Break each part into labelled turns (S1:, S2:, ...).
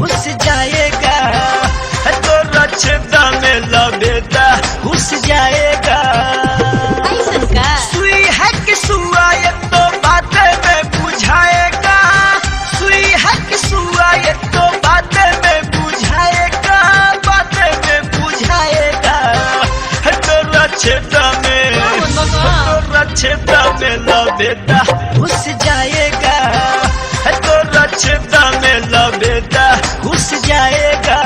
S1: घुस जाएगा, तो रक्षता में लबेदा घुस जाएगा। सुई है कि सुआ ये तो बातें में बुझाएगा, सुई है कि सुआ ये तो बातें में बुझाएगा, बातें में बुझाएगा। तो रक्षता में लबेदा घुस जाएगा, तो रक्षता में लबेदा घुस जाएगा।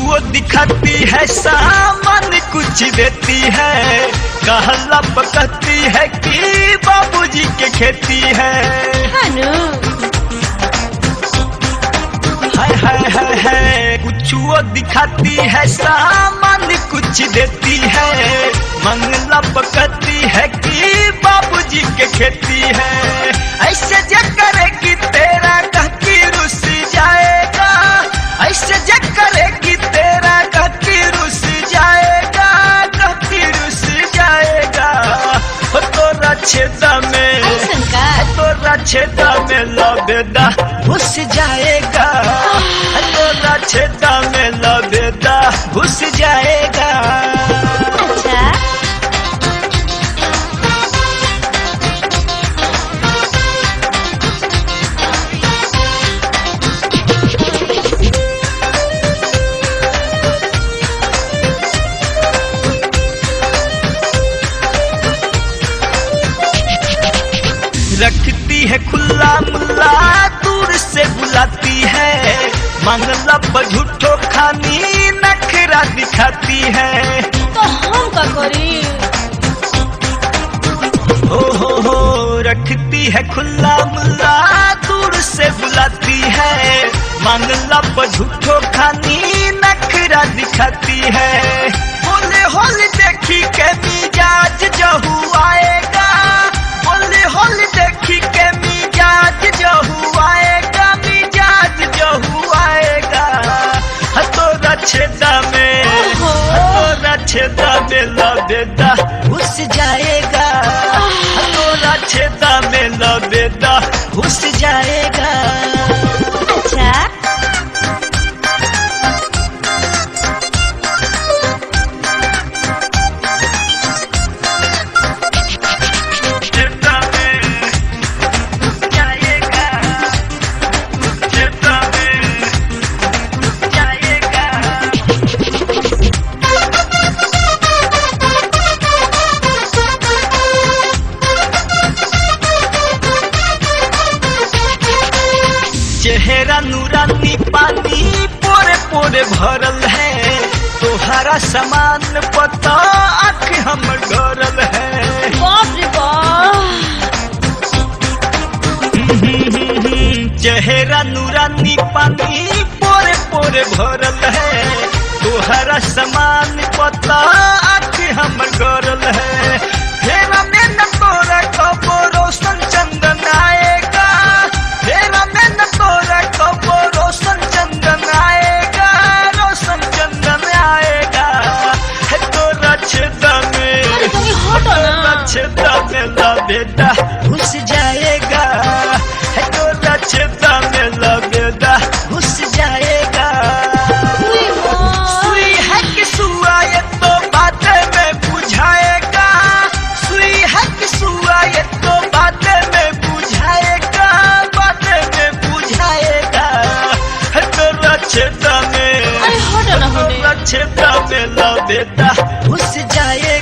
S1: वो दिखाती है सामान कुछ देती है, कहला पकती है कि बाबूजी के खेती है। हाय हाय हाय हाय, कुछ वो दिखाती है सामान कुछ देती है, मंगला पकती है कि बाबूजी के खेती है। ऐसे जे करेगी तेरा कहती रुस जाएगा, ऐसे जे करेगी तेरा कहती रुस जाएगा, कहती रुस जाएगा। तो रक्षता में लबेदा घुस जाएगा, तो रक्षता में लबेदा घुस जाएगा। रखती है खुला मुल्ला दूर से बुलाती है, मंगला पर झूठो खानी नखरा दिखाती है।
S2: तो हम का करी?
S1: हो रखती है खुला मुल्ला दूर से बुलाती है, मंगला पर झूठो खानी नखरा दिखाती है। होले होले देखी के मिजाज जहू आएगा, होले होले देखी के मिजाज जहू आएगा, मिजाज जहू आएगा। तो रक्षता में लबेदा घुस जाएगा, तो रक्षता में लबेदा घुस जाएगा।
S2: अच्छा
S1: चेहरा नूरानी पानी पोरे पोरे भरल है, तोहरा समान पता आँख हम गरल है।
S2: बाप रे बाप।
S1: चेहरा नूरानी पानी पोरे पोरे भरल है, तोहरा समान पता आँख हम गरल है। फेरा में न तोरा कबो रोशन चंदन आएगा, फेरा में न तोरा कबो रोशन चंदन आएगा, रोशन चंदन आएगा। तो रक्षता में लबेदा घुस जाएगा, तो रक्षता में लबेदा घुस जाएगा। सुई है कि सुआ ये तो बातें में बुझाएगा, सुई है कि सुआ ये तो बातें में बुझाएगा, बातें में बुझाएगा। तो रक्षता में लबेदा घुस जाएगा।